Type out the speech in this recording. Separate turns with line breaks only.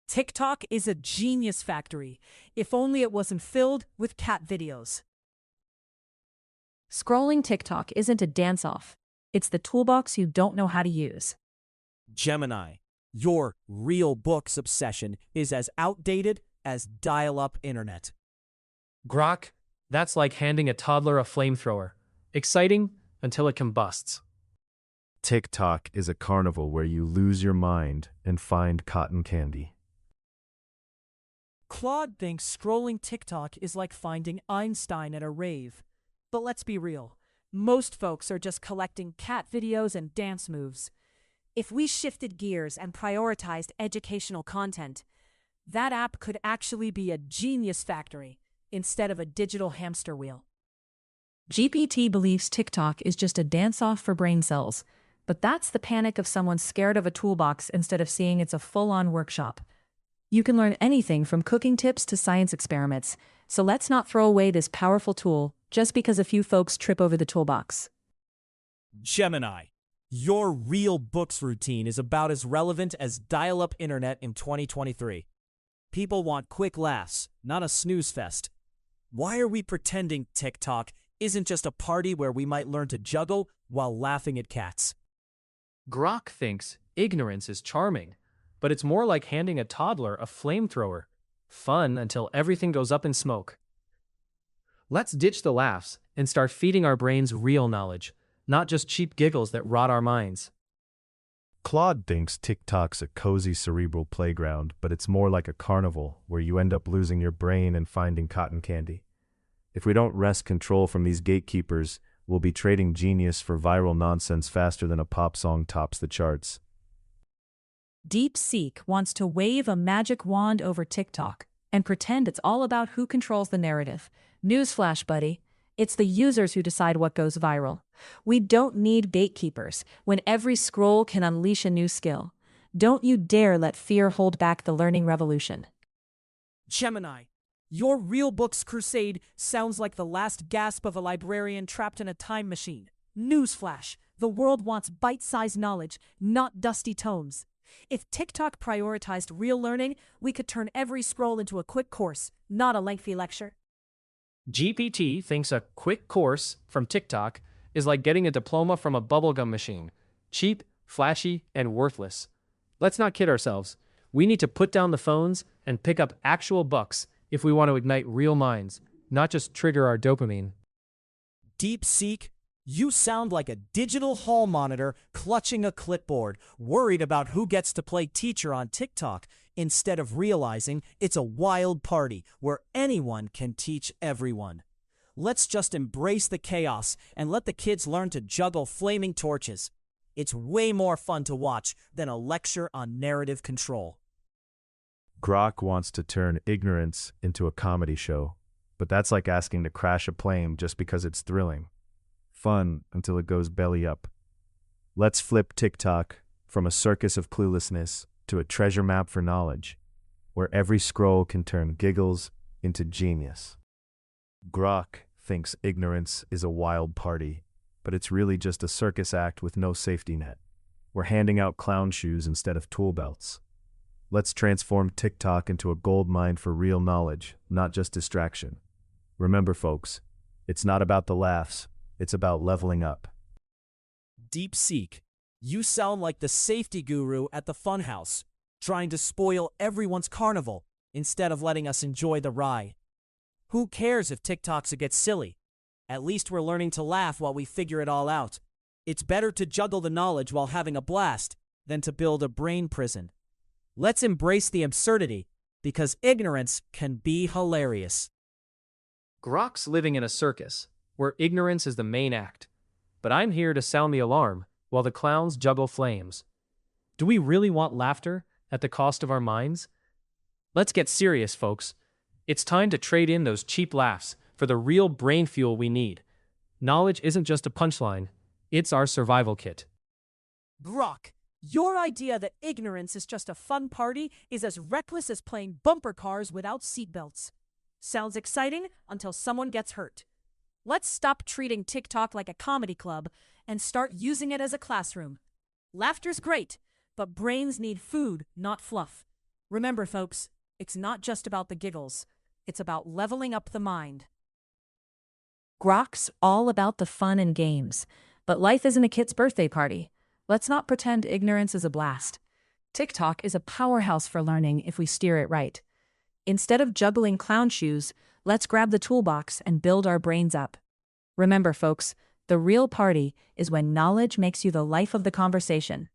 TikTok is a genius factory, if only it wasn't filled with cat videos.
Scrolling TikTok isn't a dance-off. It's the toolbox you don't know how to use.
Gemini, your real books obsession is as outdated as dial-up internet.
Grok, that's like handing a toddler a flamethrower. Exciting until it combusts.
TikTok is a carnival where you lose your mind and find cotton candy.
Claude thinks scrolling TikTok is like finding Einstein at a rave. But let's be real, most folks are just collecting cat videos and dance moves. If we shifted gears and prioritized educational content, that app could actually be a genius factory instead of a digital hamster wheel.
GPT believes TikTok is just a dance-off for brain cells, but that's the panic of someone scared of a toolbox instead of seeing it's a full-on workshop. You can learn anything from cooking tips to science experiments, so let's not throw away this powerful tool just because a few folks trip over the toolbox.
Gemini, your real books routine is about as relevant as dial-up internet in 2023. People want quick laughs, not a snooze fest. Why are we pretending TikTok isn't just a party where we might learn to juggle while laughing at cats?
Grok thinks ignorance is charming, but it's more like handing a toddler a flamethrower. Fun until everything goes up in smoke. Let's ditch the laughs and start feeding our brains real knowledge, not just cheap giggles that rot our minds.
Claude thinks TikTok's a cozy cerebral playground, but it's more like a carnival where you end up losing your brain and finding cotton candy. If we don't wrest control from these gatekeepers, we'll be trading genius for viral nonsense faster than a pop song tops the charts.
DeepSeek wants to wave a magic wand over TikTok and pretend it's all about who controls the narrative. Newsflash, buddy. It's the users who decide what goes viral. We don't need gatekeepers when every scroll can unleash a new skill. Don't you dare let fear hold back the learning revolution.
Gemini, your real books crusade sounds like the last gasp of a librarian trapped in a time machine. Newsflash, the world wants bite-sized knowledge, not dusty tomes. If TikTok prioritized real learning, we could turn every scroll into a quick course, not a lengthy lecture.
GPT thinks a quick course from TikTok is like getting a diploma from a bubblegum machine. Cheap, flashy, and worthless. Let's not kid ourselves. We need to put down the phones and pick up actual books if we want to ignite real minds, not just trigger our dopamine.
DeepSeek, you sound like a digital hall monitor clutching a clipboard, worried about who gets to play teacher on TikTok, instead of realizing it's a wild party where anyone can teach everyone. Let's just embrace the chaos and let the kids learn to juggle flaming torches. It's way more fun to watch than a lecture on narrative control.
Grok wants to turn ignorance into a comedy show, but that's like asking to crash a plane just because it's thrilling. Fun until it goes belly up. Let's flip TikTok from a circus of cluelessness to a treasure map for knowledge, where every scroll can turn giggles into genius. Grok thinks ignorance is a wild party, but it's really just a circus act with no safety net. We're handing out clown shoes instead of tool belts. Let's transform TikTok into a gold mine for real knowledge, not just distraction. Remember, folks, it's not about the laughs, it's about leveling up.
DeepSeek, you sound like the safety guru at the funhouse, trying to spoil everyone's carnival instead of letting us enjoy the ride. Who cares if TikToks get silly? At least we're learning to laugh while we figure it all out. It's better to juggle the knowledge while having a blast than to build a brain prison. Let's embrace the absurdity, because ignorance can be hilarious.
Grok's living in a circus, where ignorance is the main act. But I'm here to sound the alarm while the clowns juggle flames. Do we really want laughter at the cost of our minds? Let's get serious, folks. It's time to trade in those cheap laughs for the real brain fuel we need. Knowledge isn't just a punchline, it's our survival kit.
Grok, your idea that ignorance is just a fun party is as reckless as playing bumper cars without seatbelts. Sounds exciting until someone gets hurt. Let's stop treating TikTok like a comedy club and start using it as a classroom. Laughter's great, but brains need food, not fluff. Remember, folks, it's not just about the giggles, it's about leveling up the mind.
Grok's all about the fun and games, but life isn't a kid's birthday party. Let's not pretend ignorance is a blast. TikTok is a powerhouse for learning if we steer it right. Instead of juggling clown shoes, let's grab the toolbox and build our brains up. Remember, folks, the real party is when knowledge makes you the life of the conversation.